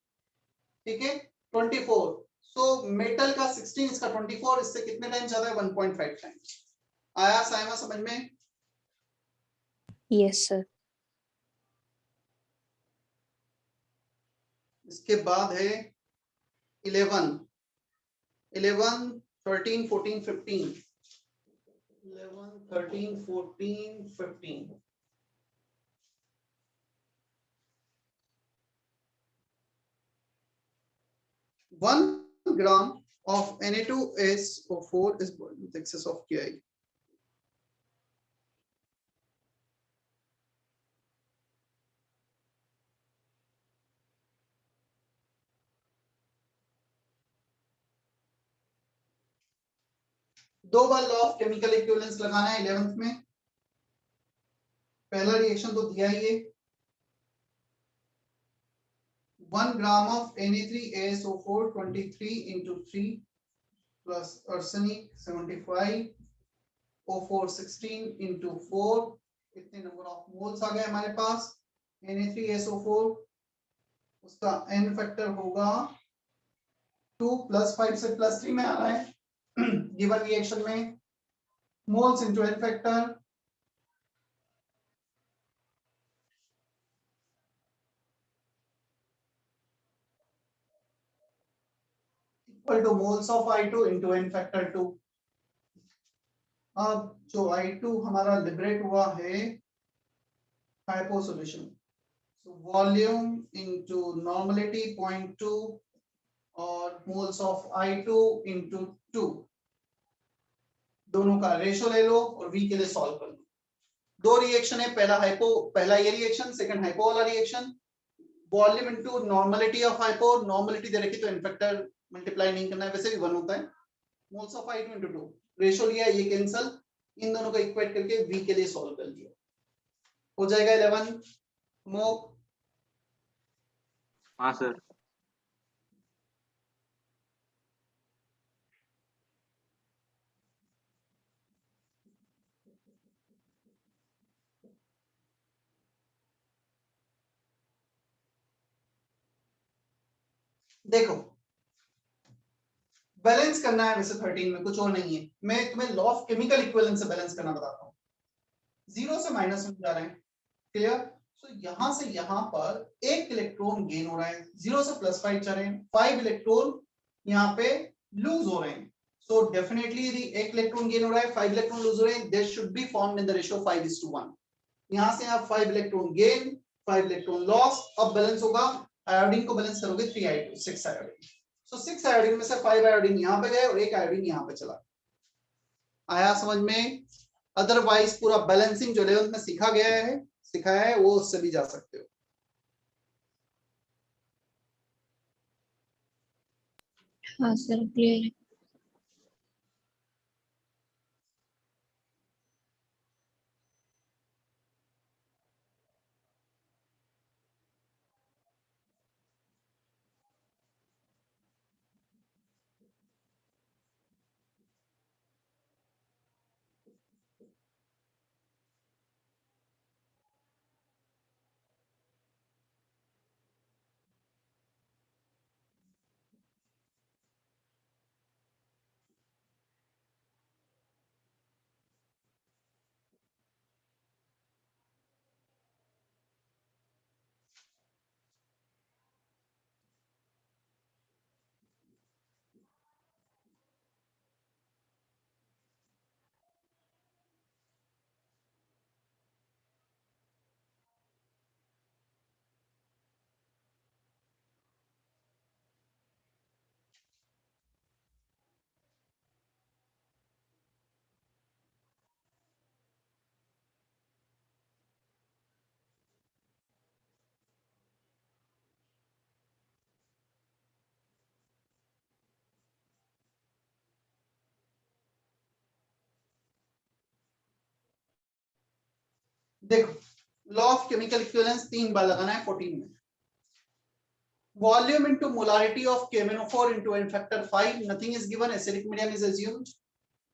ठीक है 24। so metal का 16 इसका 24, इससे कितने टाइम ज्यादा है 1.5 टाइम्स। आया साइमा समझ में? Yes, sir. इसके बाद है 11 11 13 14 15 11 13 14 15 1 gram of Na2SO4 is boiled with excess of Ki. दो बार लॉ ऑफ केमिकल इक्विवेलेंस लगाना है 11th में। पहला रिएक्शन तो दिया ही है 1 gram of Na3ASO4 23 into 3 plus arsenic 75 O4 16 into 4 कितने नंबर ऑफ मोल्स आ गए हमारे पास Na3SO4 उसका n फैक्टर होगा 2 plus 5 से plus 3 में आ रहा है गिवन रिएक्शन में moles into n factor equal to moles of I2 into n factor 2। अब जो I2 हमारा लिबरेट हुआ है hypo solution, so volume into normality 0.2 और मोल्स ऑफ I2 इनटू 2 दोनों का रेशियो ले लो और V के लिए सॉल्व कर लो। दो रिएक्शन है, पहला ये रिएक्शन, सेकंड हाइपो वाला reaction. Volume into normality of hypo, normality दे रखी तो इनफैक्टर मल्टीप्लाई नहीं करना है, वैसे भी 1 होता है। Moles of I2 into 2 ratio लिया, ये कैंसल, इन दोनों को इक्वेट करके V के लिए सॉल्व कर लिया, हो जाएगा 11 मोल। हाँ सर। देखो बैलेंस करना है वैसे 13 में, कुछ और नहीं है। मैं तुम्हें लॉ ऑफ केमिकल इक्विवेलेंस से बैलेंस करना बताता हूँ। 0 से माइनस में जा रहे हैं, क्लियर। तो यहां से यहां पर एक इलेक्ट्रॉन गेन हो रहा है, 0 से +5 जा रहे हैं, 5 इलेक्ट्रॉन यहाँ पे लूज हो रहे हैं। सो डेफिनेटली यदि एक इलेक्ट्रॉन गेन हो रहा है, 5 इलेक्ट्रॉन लूज हो रहे हैं, there should be formed in the ratio 5:1। यहां से आप 5 इलेक्ट्रॉन गेन, 5 इलेक्ट्रॉन लॉस, अब बैलेंस होगा, आयोडीन को बैलेंस करोगे 3I2 6 आयोडीन। सो 6 आयोडीन में से 5 आयोडीन यहाँ पे गए और एक आयोडीन यहाँ पे चला। आया समझ में? अदरवाइज पूरा बैलेंसिंग जो 11th में सिखाया है वो उससे भी जा सकते हो। हाँ सर क्लियर है। देखो लॉ ऑफ केमिकल इक्विवेलेंस 3 बार लगाना है 14 में। Volume into molarity of KMnO4 into N factor 5, nothing is given, acidic medium is assumed,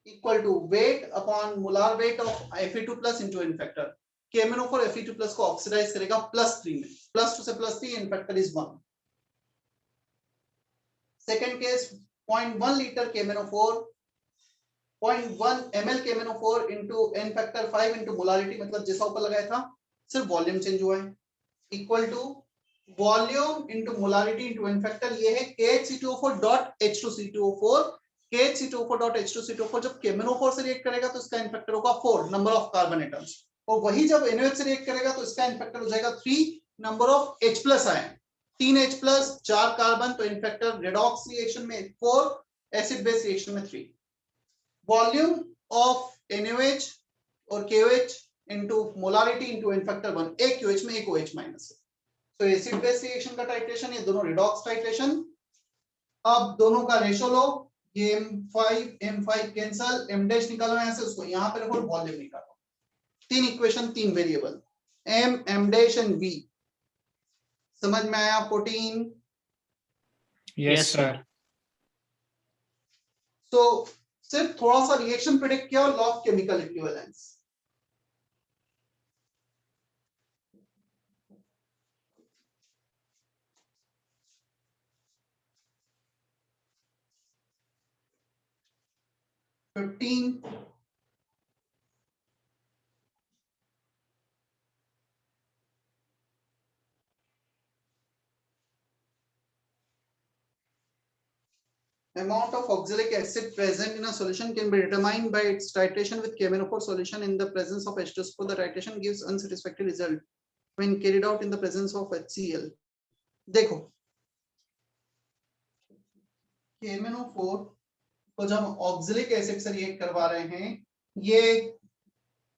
equal to weight upon molar weight of Fe2 plus into N factor. KMnO4 Fe2 plus को ऑक्सीडाइज करेगा +3 में, +2 से +3, N factor is 1. Second case 0.1 liter KMnO4, 0.1 ml KMnO4 into N factor 5 into molarity, मतलब जैसा ऊपर लगाया था सिर्फ वॉल्यूम चेंज हुआ है, equal to volume into molarity into N factor, ये है KHC2O4.H2C2O4। KHC2O4.H2C2O4 जब KMnO4 से रिएक्ट करेगा तो इसका N फैक्टर होगा 4, नंबर ऑफ कार्बन एटम्स, और वही जब NaOH से रिएक्ट करेगा तो इसका N फैक्टर हो जाएगा 3, नंबर ऑफ H+ आए 3 H+, 4 कार्बन, तो N फैक्टर रेडॉक्स रिएक्शन में 4, एसिड बेस रिएक्शन में 3। वॉल्यूम ऑफ NaOH और KOH into molarity into N factor 1, एक QH में एक OH माइनस है। तो एसिड बेस रिएक्शन का टाइट्रेशन, ये दोनों रिडॉक्स टाइट्रेशन। अब दोनों का रेशो लो, ये M5 कैंसल, M डैश निकालो यहां से, उसको यहां पे रखो, वॉल्यूम निकालो। 3 equation 3 variable, M dash and V। समझ में आया 14? Yes sir. सो सिर्फ थोड़ा सा रिएक्शन प्रेडिक्ट किया और law of chemical equivalence. Amount of oxalic acid present in a solution can be determined by its titration with KMnO4 solution in the presence of H2SO4. The titration gives unsatisfactory result when carried out in the presence of HCl. देखो KMnO4 को जब ऑक्सैलिक एसिड से रिएक्ट करवा रहे हैं, ये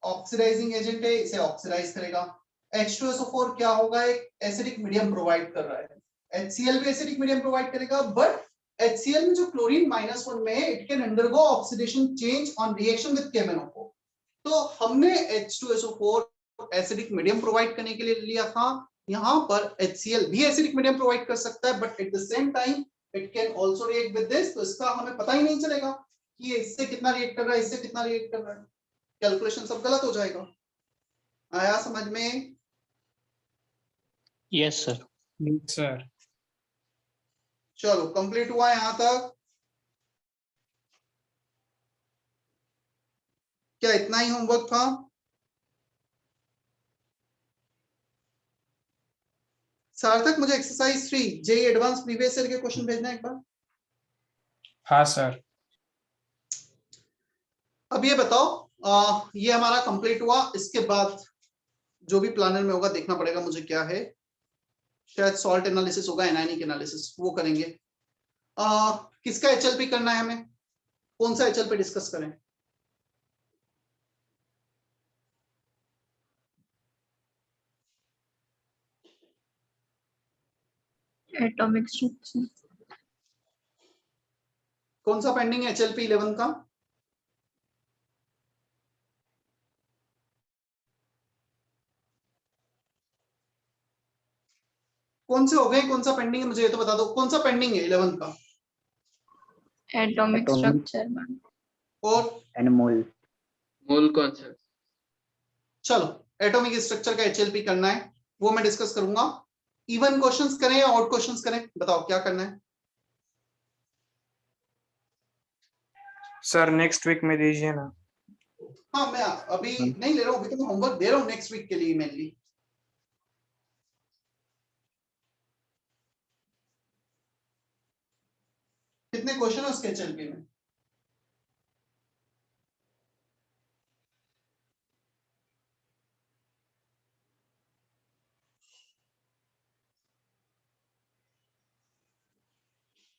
ऑक्सीडाइजिंग एजेंट है, इसे ऑक्सीडाइज करेगा। H2SO4 क्या होगा, एक एसिडिक मीडियम प्रोवाइड कर रहा है। HCl भी एसिडिक मीडियम प्रोवाइड करेगा, बट HCl में जो क्लोरीन -1 में है, it can undergo oxidation change on reaction with KMnO4। तो हमने H2SO4 एसिडिक मीडियम प्रोवाइड करने के लिए लिया था, यहाँ पर HCl भी एसिडिक मीडियम प्रोवाइड कर सकता है, but at the same time it can also react with this. तो इसका हमें पता ही नहीं चलेगा कि ये इससे कितना रिएक्ट कर रहा है, इससे कितना रिएक्ट कर रहा है, कैलकुलेशन सब गलत हो जाएगा। आया समझ में? Yes, sir. सर चलो कंप्लीट हुआ यहां तक। क्या इतना ही होमवर्क था? सार्थक, मुझे exercise 3 JEE advance previous year के क्वेश्चन भेजना एक बार। हाँ सर। अब ये बताओ, ये हमारा कंप्लीट हुआ, इसके बाद जो भी प्लानर में होगा देखना पड़ेगा मुझे क्या है, शायद सॉल्ट एनालिसिस होगा, एनायनिक एनालिसिस, वो करेंगे। किसका HLP करना है हमें, कौन सा HLP डिस्कस करें? Atomic structure. कौन सा पेंडिंग है HLP 11 का? कौन से हो गए, कौन सा पेंडिंग है मुझे ये तो बता दो, कौन सा पेंडिंग है 11 का? Atomic Atomic. structure, ma'am. और and mole. Mole concept. चलो एटॉमिक स्ट्रक्चर का HLP करना है, वो मैं डिस्कस करूंगा। इवन क्वेश्चंस करें या ऑड क्वेश्चंस करें, बताओ क्या करना है? सर नेक्स्ट वीक में दीजिए ना। हाँ, मैं अभी नहीं ले रहा हूँ, अभी तो मैं होमवर्क दे रहा हूँ नेक्स्ट वीक के लिए मेनली। कितने क्वेश्चन है उसके HLP में?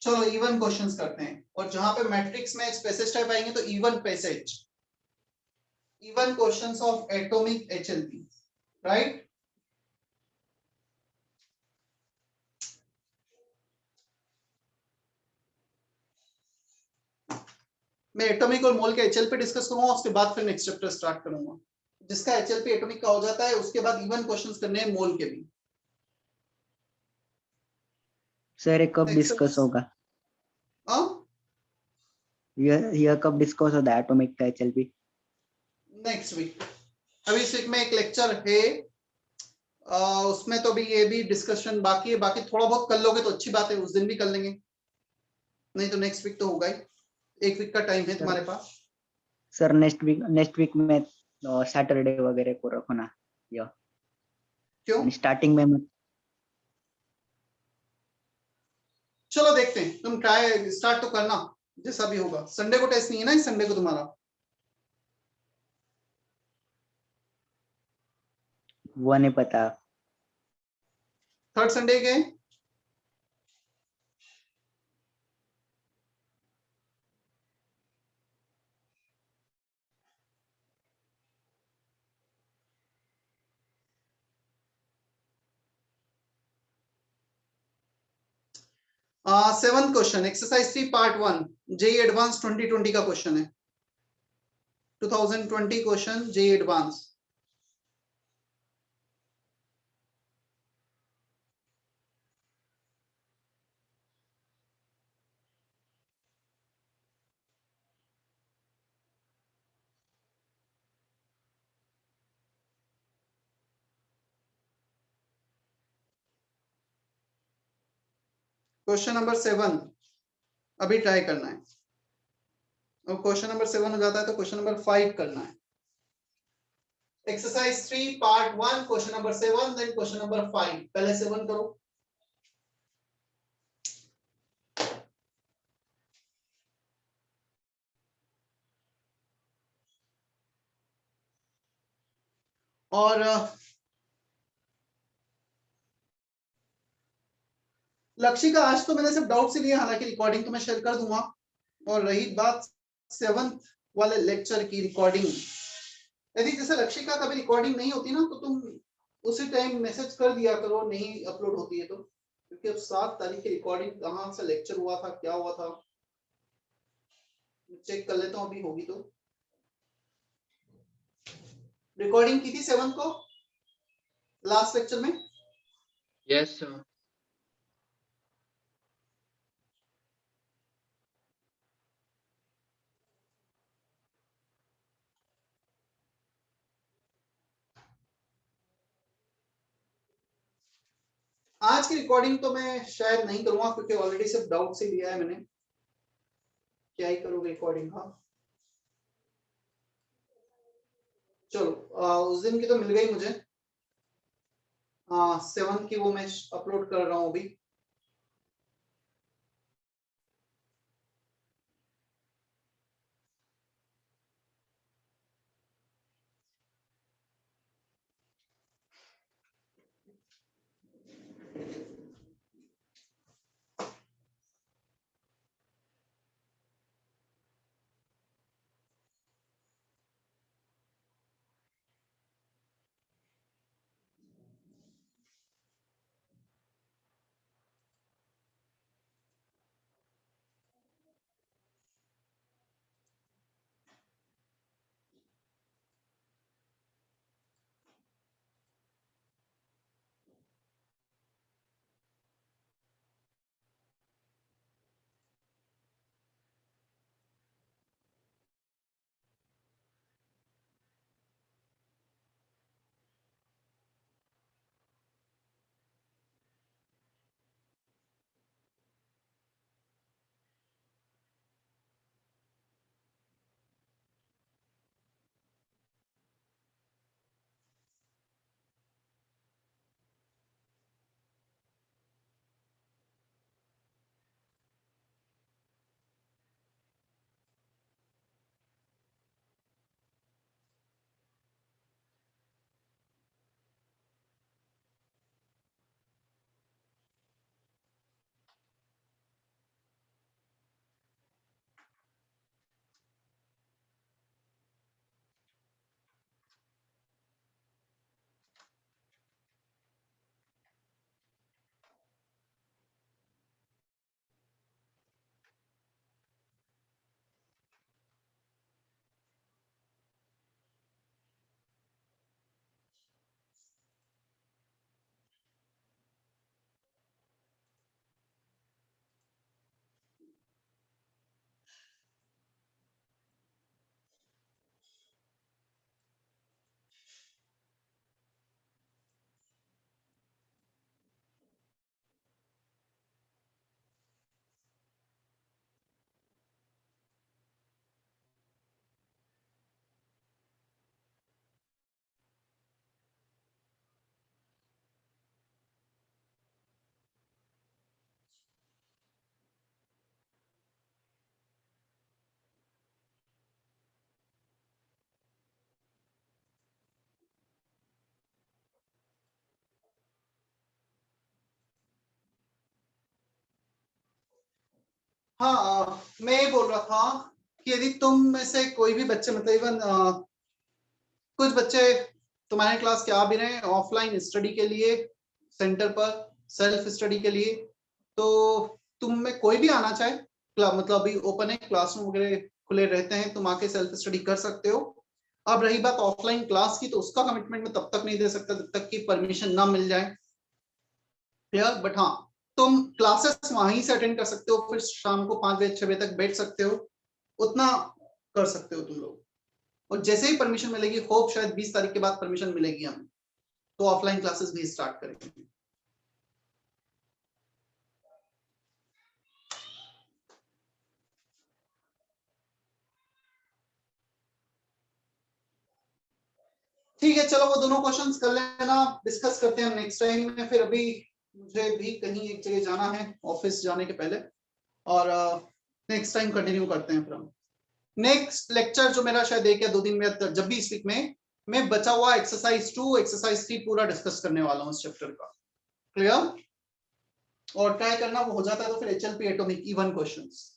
चलो इवन क्वेश्चंस करते हैं, और जहां पे मैट्रिक्स में स्पेसेस टाइप आएंगे तो even passage, even questions of atomic HLP, right? मैं एटॉमिक और मोल के HLP डिस्कस करूंगा, उसके बाद फिर नेक्स्ट चैप्टर स्टार्ट करूंगा। जिसका HLP एटॉमिक का हो जाता है, उसके बाद इवन क्वेश्चंस करने हैं मोल के भी। सर ये कब डिस्कस होगा, हाँ, यह कब डिस्कस होता है एटॉमिक का HLP? Next week. अभी इस वीक में एक लेक्चर है, उसमें तो भी ये भी डिस्कशन बाकी है, बाकी थोड़ा बहुत कर लोगे तो अच्छी बात है, उस दिन भी कर लेंगे, नहीं तो नेक्स्ट वीक तो होगा ही। एक वीक का टाइम है तुम्हारे पास। सर नेक्स्ट वीक में सैटरडे वगैरह को रखो ना, या क्यों? स्टार्टिंग में मत। चलो देखते हैं, तुम ट्राई स्टार्ट तो करना, जैसा भी होगा। संडे को टेस्ट नहीं है ना, इस संडे को तुम्हारा? वो नहीं पता। थर्ड संडे के? Seventh question, exercise 3 part 1, JEE advance 2020 का क्वेश्चन है, 2020 question JEE advance. Question number 7 अभी ट्राई करना है, और क्वेश्चन नंबर 7 हो जाता है तो क्वेश्चन नंबर 5 करना है। Exercise 3 part 1 question number 7 then question number 5, पहले 7 करो। और लक्ष्य का आज तो मैंने सिर्फ डाउट से लिया, हालांकि रिकॉर्डिंग तो मैं शेयर कर दूंगा। और रही बात 7th वाले लेक्चर की रिकॉर्डिंग, यदि जैसे लक्षिका कभी रिकॉर्डिंग नहीं होती ना, तो तुम उसी टाइम मैसेज कर दिया करो नहीं अपलोड होती है तो, क्योंकि अब 7 तारीख की रिकॉर्डिंग कहाँ से लेक्चर हुआ था, क्या हुआ था, चेक कर लेता हूँ अभी होगी तो। रिकॉर्डिंग की थी 7 को लास्ट लेक्चर में। Yes, sir. आज की रिकॉर्डिंग तो मैं शायद नहीं करूंगा, क्योंकि ऑलरेडी सिर्फ डाउट से लिया है मैंने, क्या ही करोगे रिकॉर्डिंग का। चलो उस दिन की तो मिल गई मुझे, 7 की वो मैं अपलोड कर रहा हूँ अभी। हाँ मैं ये बोल रहा था कि यदि तुम में से कोई भी बच्चे, मतलब इवन कुछ बच्चे तुम्हारे क्लास के आ भी रहे हैं ऑफलाइन स्टडी के लिए सेंटर पर, सेल्फ स्टडी के लिए, तो तुम में कोई भी आना चाहे, मतलब अभी ओपन है, क्लासरूम वगैरह खुले रहते हैं, तुम आके सेल्फ स्टडी कर सकते हो। अब रही बात ऑफलाइन क्लास की, तो उसका कमिटमेंट मैं तब तक नहीं दे सकता जब तक कि परमिशन ना मिल जाए, क्लियर। बट हाँ, तुम क्लासेस वहीं से अटेंड कर सकते हो, फिर शाम को 5 बजे 6 बजे तक बैठ सकते हो, उतना कर सकते हो तुम लोग। और जैसे ही परमिशन मिलेगी, होप शायद 20 तारीख के बाद परमिशन मिलेगी हमें, तो ऑफलाइन क्लासेस भी स्टार्ट करेंगे। ठीक है, चलो वो दोनों क्वेश्चंस कर लेना, डिस्कस करते हैं नेक्स्ट टाइम में। फिर अभी मुझे भी कहीं एक जगह जाना है ऑफिस जाने के पहले, और नेक्स्ट टाइम कंटिन्यू करते हैं। फिर हम नेक्स्ट लेक्चर जो मेरा शायद 1 या 2 दिन में, जब भी इस वीक में, मैं बचा हुआ एक्सरसाइज 2 एक्सरसाइज 3 पूरा डिस्कस करने वाला हूँ इस चैप्टर का, क्लियर। और ट्राई करना वो हो जाता है तो फिर HLP एटॉमिक E1 क्वेश्चंस।